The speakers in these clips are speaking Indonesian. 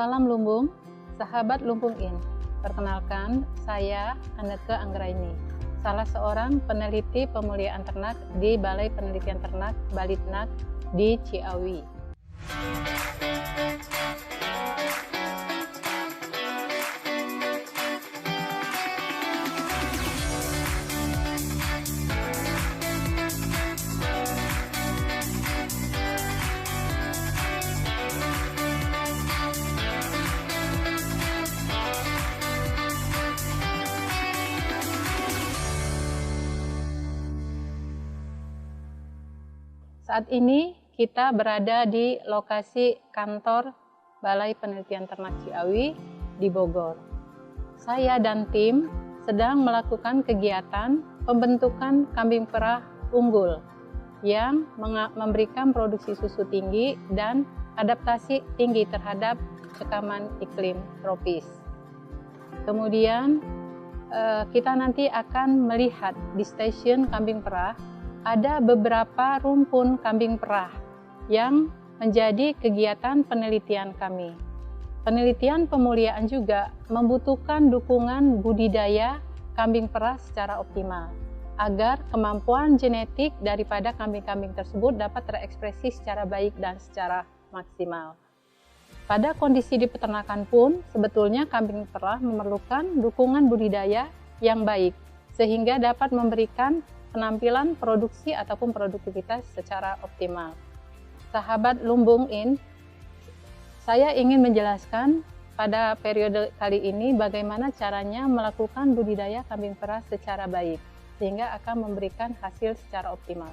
Salam lumbung, sahabat Lumbung In. Perkenalkan, saya Anneke Anggraini, salah seorang peneliti pemuliaan ternak di Balai Penelitian Ternak Balitnak di Ciawi. Saat ini kita berada di lokasi kantor Balai Penelitian Ternak Ciawi di Bogor. Saya dan tim sedang melakukan kegiatan pembentukan kambing perah unggul yang memberikan produksi susu tinggi dan adaptasi tinggi terhadap cekaman iklim tropis. Kemudian kita nanti akan melihat di stasiun kambing perah ada beberapa rumpun kambing perah yang menjadi kegiatan penelitian kami. Penelitian pemuliaan juga membutuhkan dukungan budidaya kambing perah secara optimal agar kemampuan genetik daripada kambing-kambing tersebut dapat terekspresi secara baik dan secara maksimal. Pada kondisi di peternakan pun sebetulnya kambing perah memerlukan dukungan budidaya yang baik sehingga dapat memberikan penampilan produksi ataupun produktivitas secara optimal. Sahabat Lumbung In, saya ingin menjelaskan pada periode kali ini bagaimana caranya melakukan budidaya kambing perah secara baik sehingga akan memberikan hasil secara optimal.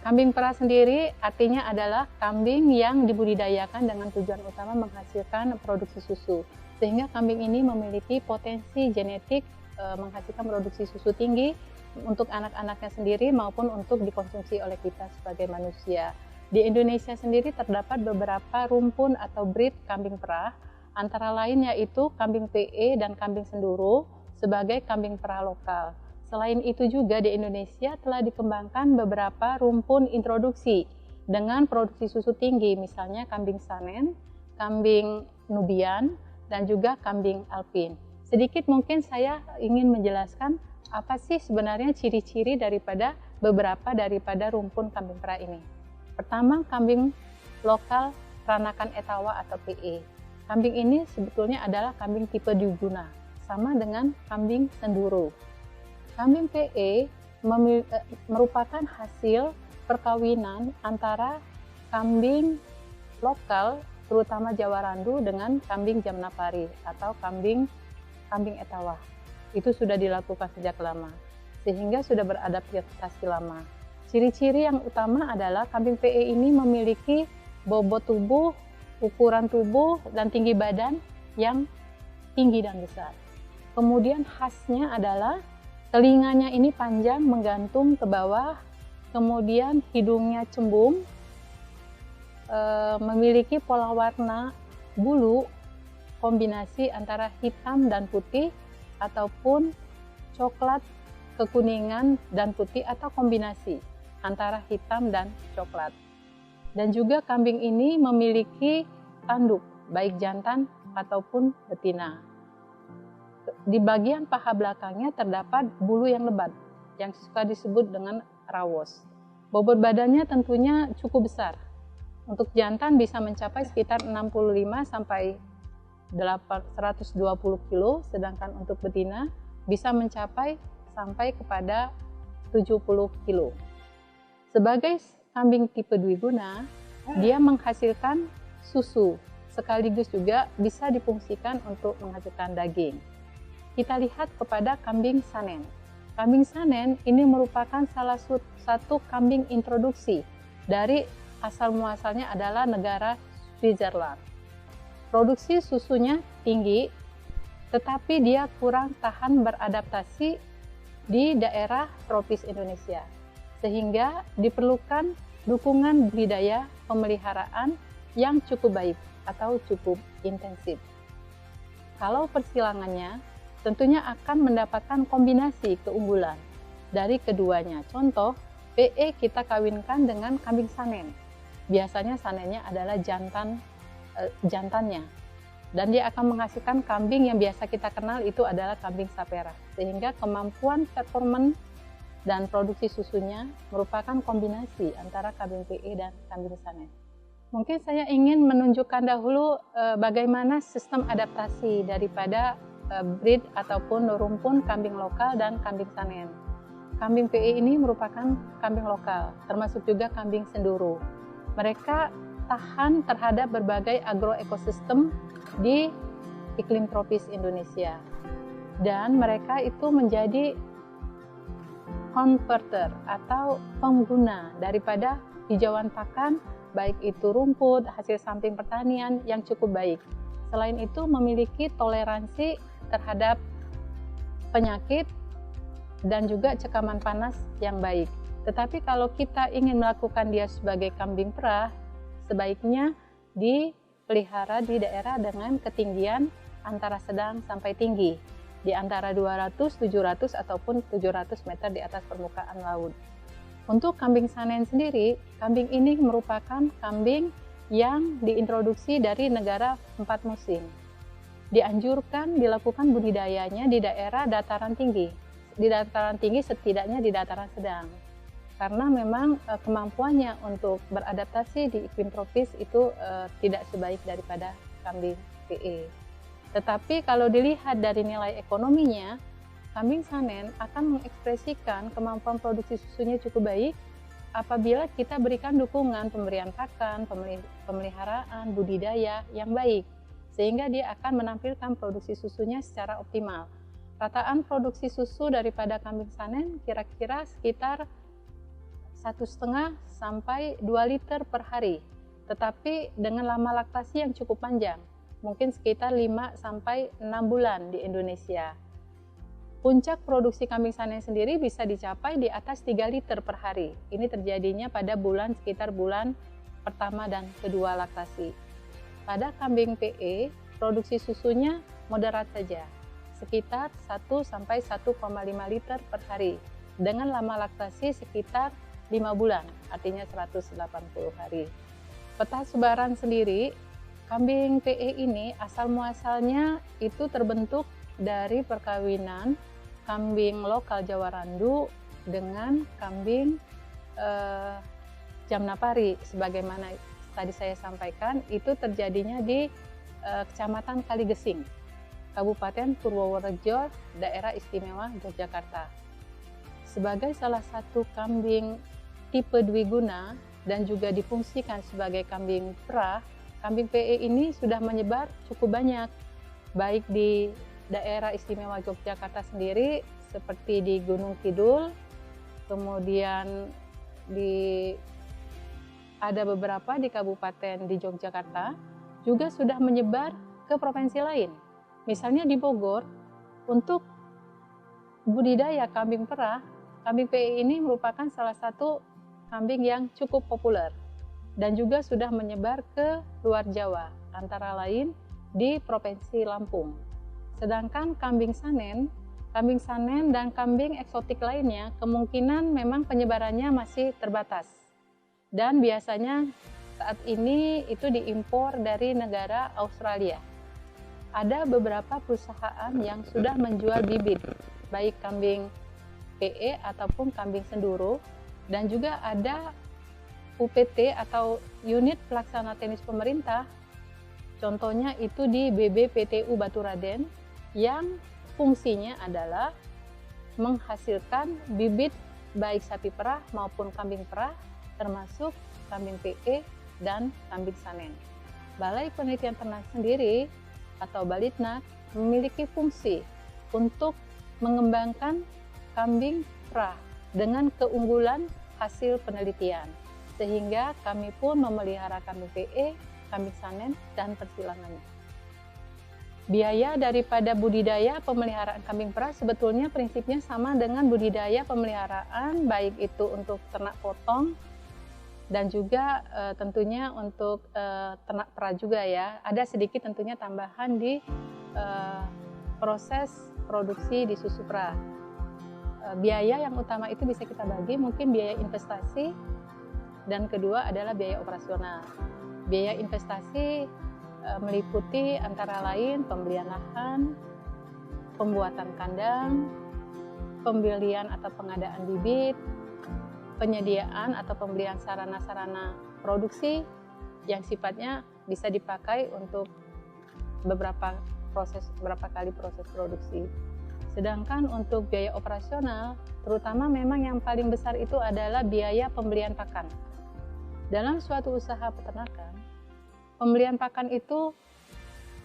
Kambing perah sendiri artinya adalah kambing yang dibudidayakan dengan tujuan utama menghasilkan produksi susu, sehingga kambing ini memiliki potensi genetik menghasilkan produksi susu tinggi untuk anak-anaknya sendiri maupun untuk dikonsumsi oleh kita sebagai manusia. Di Indonesia sendiri terdapat beberapa rumpun atau breed kambing perah, antara lain yaitu kambing PE dan kambing senduro sebagai kambing perah lokal. Selain itu juga di Indonesia telah dikembangkan beberapa rumpun introduksi dengan produksi susu tinggi, misalnya kambing Sanen, kambing Nubian, dan juga kambing Alpin. Sedikit mungkin saya ingin menjelaskan apa sih sebenarnya ciri-ciri daripada beberapa daripada rumpun kambing perah ini. Pertama, kambing lokal peranakan Etawa atau PE. Kambing ini sebetulnya adalah kambing tipe Dwiguna, sama dengan kambing senduro. Kambing PE merupakan hasil perkawinan antara kambing lokal, terutama Jawa Randu, dengan kambing Jamnapari atau kambing Etawa. Itu sudah dilakukan sejak lama, sehingga sudah beradaptasi lama. Ciri-ciri yang utama adalah kambing PE ini memiliki bobot tubuh, ukuran tubuh, dan tinggi badan yang tinggi dan besar. Kemudian khasnya adalah telinganya ini panjang menggantung ke bawah, kemudian hidungnya cembung, memiliki pola warna bulu kombinasi antara hitam dan putih, ataupun coklat kekuningan dan putih, atau kombinasi antara hitam dan coklat. Dan juga kambing ini memiliki tanduk, baik jantan ataupun betina. Di bagian paha belakangnya terdapat bulu yang lebat, yang suka disebut dengan rawos. Bobot badannya tentunya cukup besar. Untuk jantan bisa mencapai sekitar 65 sampai 120 kg, sedangkan untuk betina bisa mencapai sampai kepada 70 kg. Sebagai kambing tipe Dwiguna, dia menghasilkan susu, sekaligus juga bisa difungsikan untuk menghasilkan daging. Kita lihat kepada kambing Sanen. Kambing Sanen ini merupakan salah satu kambing introduksi dari asal muasalnya adalah negara Switzerland. Produksi susunya tinggi, tetapi dia kurang tahan beradaptasi di daerah tropis Indonesia, sehingga diperlukan dukungan budidaya pemeliharaan yang cukup baik atau cukup intensif. Kalau persilangannya, tentunya akan mendapatkan kombinasi keunggulan dari keduanya. Contoh, PE kita kawinkan dengan kambing Sanen. Biasanya Sanennya adalah jantannya. dan dia akan menghasilkan kambing yang biasa kita kenal itu adalah kambing sapera. Sehingga kemampuan performan dan produksi susunya merupakan kombinasi antara kambing PE dan kambing sanen. Mungkin saya ingin menunjukkan dahulu bagaimana sistem adaptasi daripada breed ataupun rumpun kambing lokal dan kambing sanen. Kambing PE ini merupakan kambing lokal, termasuk juga kambing senduro. Mereka tahan terhadap berbagai agroekosistem di iklim tropis Indonesia. Dan mereka itu menjadi converter atau pengguna daripada hijauan pakan, baik itu rumput, hasil samping pertanian yang cukup baik. Selain itu memiliki toleransi terhadap penyakit dan juga cekaman panas yang baik. Tetapi kalau kita ingin melakukan dia sebagai kambing perah, sebaiknya dipelihara di daerah dengan ketinggian antara sedang sampai tinggi, di antara 200, 700 ataupun 700 meter di atas permukaan laut. Untuk kambing sanen sendiri, kambing ini merupakan kambing yang diintroduksi dari negara 4 musim. Dianjurkan dilakukan budidayanya di daerah dataran tinggi. Di dataran tinggi setidaknya di dataran sedang. Karena memang kemampuannya untuk beradaptasi di iklim tropis itu tidak sebaik daripada kambing PE. Tetapi kalau dilihat dari nilai ekonominya, kambing sanen akan mengekspresikan kemampuan produksi susunya cukup baik apabila kita berikan dukungan pemberian pakan, pemeliharaan, budidaya yang baik, sehingga dia akan menampilkan produksi susunya secara optimal. Rataan produksi susu daripada kambing sanen kira-kira sekitar 1,5 sampai 2 liter per hari, tetapi dengan lama laktasi yang cukup panjang, mungkin sekitar 5 sampai 6 bulan di Indonesia. Puncak produksi kambing sanen sendiri bisa dicapai di atas 3 liter per hari. Ini terjadinya pada sekitar bulan pertama dan kedua laktasi. Pada kambing PE, produksi susunya moderat saja, sekitar 1 sampai 1,5 liter per hari, dengan lama laktasi sekitar 5 bulan, artinya 180 hari. Peta sebaran sendiri, kambing PE ini asal muasalnya itu terbentuk dari perkawinan kambing lokal Jawa Randu dengan kambing Jamnapari. Sebagaimana tadi saya sampaikan, itu terjadinya di Kecamatan Kaligesing, Kabupaten Purworejo, Daerah Istimewa Yogyakarta. Sebagai salah satu kambing tipe dwiguna dan juga difungsikan sebagai kambing perah, kambing PE ini sudah menyebar cukup banyak, baik di daerah istimewa Yogyakarta sendiri, seperti di Gunung Kidul, kemudian ada beberapa di kabupaten di Yogyakarta, juga sudah menyebar ke provinsi lain. Misalnya di Bogor, untuk budidaya kambing perah, kambing PE ini merupakan salah satu kambing yang cukup populer dan juga sudah menyebar ke luar Jawa, antara lain di Provinsi Lampung. Sedangkan kambing sanen dan kambing eksotik lainnya kemungkinan memang penyebarannya masih terbatas. Dan biasanya saat ini itu diimpor dari negara Australia. Ada beberapa perusahaan yang sudah menjual bibit, baik kambing PE ataupun kambing senduro, dan juga ada UPT atau unit pelaksana teknis pemerintah, contohnya itu di BBPTU Baturaden, yang fungsinya adalah menghasilkan bibit baik sapi perah maupun kambing perah, termasuk kambing PE dan kambing sanen. Balai Penelitian Ternak sendiri atau Balitnak memiliki fungsi untuk mengembangkan kambing perah dengan keunggulan hasil penelitian, sehingga kami pun memelihara kambing PE, kambing sanen, dan persilangannya. Biaya daripada budidaya pemeliharaan kambing perah sebetulnya prinsipnya sama dengan budidaya pemeliharaan, baik itu untuk ternak potong dan juga tentunya untuk ternak perah juga ya. Ada sedikit tentunya tambahan di proses produksi di susu perah. Biaya yang utama itu bisa kita bagi, mungkin biaya investasi dan kedua adalah biaya operasional. Biaya investasi meliputi antara lain pembelian lahan, pembuatan kandang, pembelian atau pengadaan bibit, penyediaan atau pembelian sarana-sarana produksi yang sifatnya bisa dipakai untuk beberapa kali proses produksi. Sedangkan untuk biaya operasional, terutama memang yang paling besar itu adalah biaya pembelian pakan. Dalam suatu usaha peternakan, pembelian pakan itu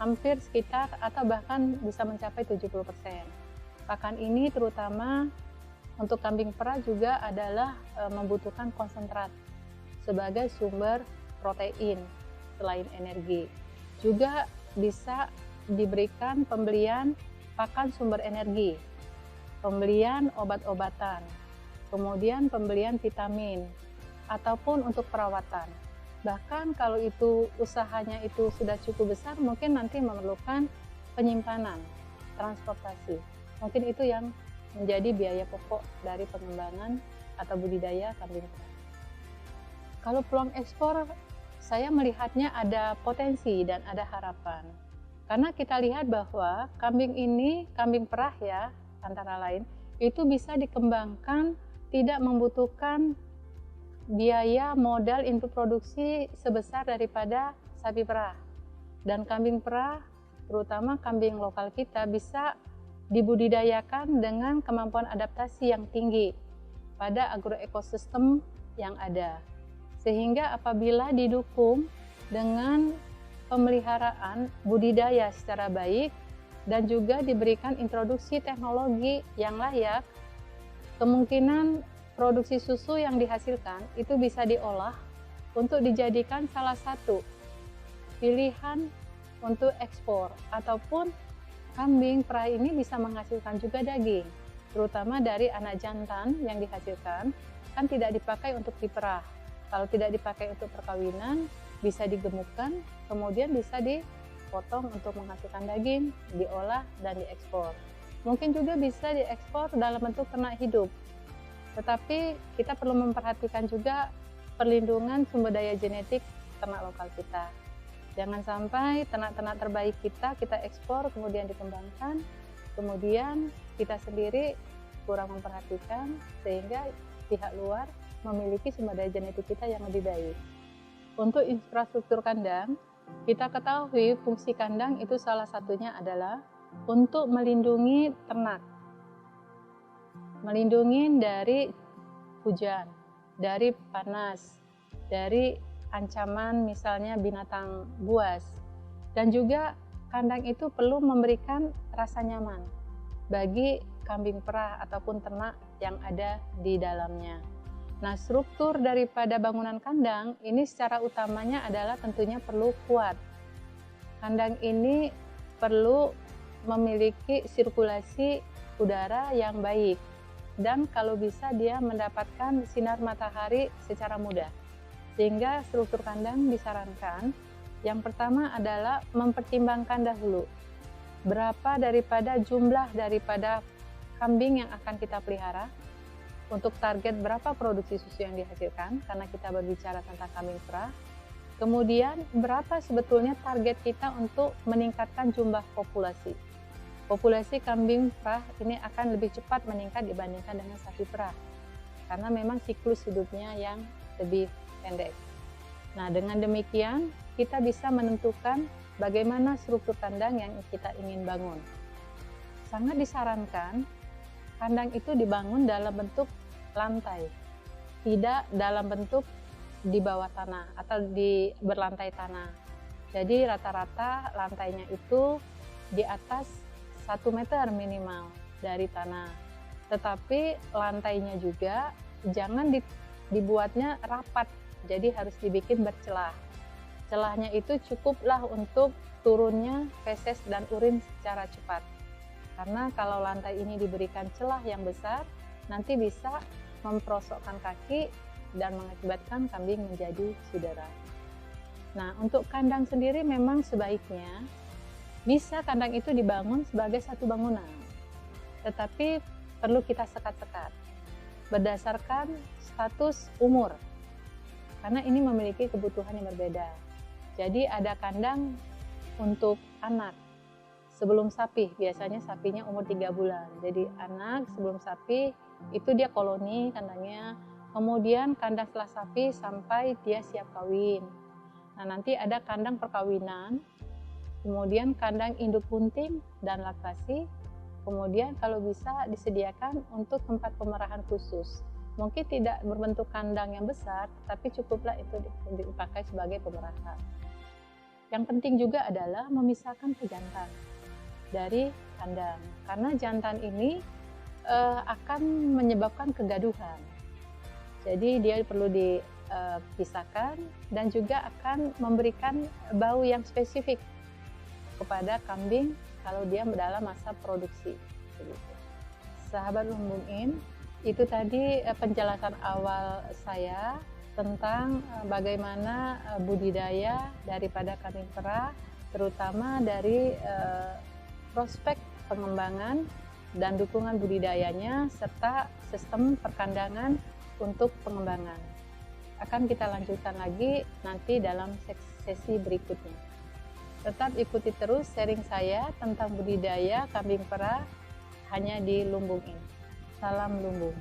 hampir sekitar atau bahkan bisa mencapai 70%. Pakan ini terutama untuk kambing perah juga adalah membutuhkan konsentrat sebagai sumber protein selain energi. Juga bisa diberikan pembelian pakan sumber energi, pembelian obat-obatan, kemudian pembelian vitamin, ataupun untuk perawatan. Bahkan kalau itu usahanya itu sudah cukup besar, mungkin nanti memerlukan penyimpanan, transportasi. Mungkin itu yang menjadi biaya pokok dari pengembangan atau budidaya kambing perah. Kalau peluang ekspor, saya melihatnya ada potensi dan ada harapan. Karena kita lihat bahwa kambing ini, kambing perah ya, antara lain, itu bisa dikembangkan tidak membutuhkan biaya modal input produksi sebesar daripada sapi perah. Dan kambing perah, terutama kambing lokal kita, bisa dibudidayakan dengan kemampuan adaptasi yang tinggi pada agroekosistem yang ada. Sehingga apabila didukung dengan pemeliharaan budidaya secara baik dan juga diberikan introduksi teknologi yang layak, kemungkinan produksi susu yang dihasilkan itu bisa diolah untuk dijadikan salah satu pilihan untuk ekspor, ataupun kambing perah ini bisa menghasilkan juga daging, terutama dari anak jantan yang dihasilkan kan tidak dipakai untuk diperah. Kalau tidak dipakai untuk perkawinan, bisa digemukkan, kemudian bisa dipotong untuk menghasilkan daging, diolah dan diekspor. Mungkin juga bisa diekspor dalam bentuk ternak hidup. Tetapi kita perlu memperhatikan juga perlindungan sumber daya genetik ternak lokal kita. Jangan sampai ternak-ternak terbaik kita ekspor kemudian dikembangkan, kemudian kita sendiri kurang memperhatikan sehingga pihak luar memiliki sumber daya genetik kita yang lebih baik. Untuk infrastruktur kandang, kita ketahui fungsi kandang itu salah satunya adalah untuk melindungi ternak. Melindungi dari hujan, dari panas, dari ancaman misalnya binatang buas. Dan juga kandang itu perlu memberikan rasa nyaman bagi kambing perah ataupun ternak yang ada di dalamnya. Nah, struktur daripada bangunan kandang ini secara utamanya adalah tentunya perlu kuat. Kandang ini perlu memiliki sirkulasi udara yang baik, dan kalau bisa dia mendapatkan sinar matahari secara mudah. Sehingga struktur kandang disarankan, yang pertama adalah mempertimbangkan dahulu berapa daripada jumlah daripada kambing yang akan kita pelihara, untuk target berapa produksi susu yang dihasilkan, karena kita berbicara tentang kambing perah. Kemudian berapa sebetulnya target kita untuk meningkatkan jumlah populasi. Populasi kambing perah ini akan lebih cepat meningkat dibandingkan dengan sapi perah, karena memang siklus hidupnya yang lebih pendek. Nah, dengan demikian kita bisa menentukan bagaimana struktur kandang yang kita ingin bangun. Sangat disarankan kandang itu dibangun dalam bentuk lantai, tidak dalam bentuk di bawah tanah atau di berlantai tanah. Jadi rata-rata lantainya itu di atas 1 meter minimal dari tanah. Tetapi lantainya juga jangan dibuatnya rapat, jadi harus dibikin bercelah. Celahnya itu cukuplah untuk turunnya feses dan urin secara cepat. Karena kalau lantai ini diberikan celah yang besar, nanti bisa memperosokkan kaki dan mengakibatkan kambing menjadi sudera. Nah, untuk kandang sendiri memang sebaiknya bisa kandang itu dibangun sebagai satu bangunan, tetapi perlu kita sekat-sekat berdasarkan status umur, karena ini memiliki kebutuhan yang berbeda. Jadi ada kandang untuk anak sebelum sapi. Biasanya sapinya umur 3 bulan. Jadi anak sebelum sapi itu dia koloni kandangnya. Kemudian kandang setelah sapi sampai dia siap kawin. Nah, nanti ada kandang perkawinan. Kemudian kandang induk bunting dan laktasi. Kemudian kalau bisa disediakan untuk tempat pemerahan khusus. Mungkin tidak berbentuk kandang yang besar, tapi cukuplah itu dipakai sebagai pemerahan. Yang penting juga adalah memisahkan pejantan dari kandang. Karena jantan ini akan menyebabkan kegaduhan. Jadi dia perlu dipisahkan dan juga akan memberikan bau yang spesifik kepada kambing kalau dia dalam masa produksi. Sahabat Lumbung In, itu tadi penjelasan awal saya tentang bagaimana budidaya daripada kambing perah, terutama dari prospek pengembangan dan dukungan budidayanya serta sistem perkandangan untuk pengembangan. Akan kita lanjutkan lagi nanti dalam sesi berikutnya. Tetap ikuti terus sharing saya tentang budidaya kambing perah hanya di Lumbung In. Salam Lumbung.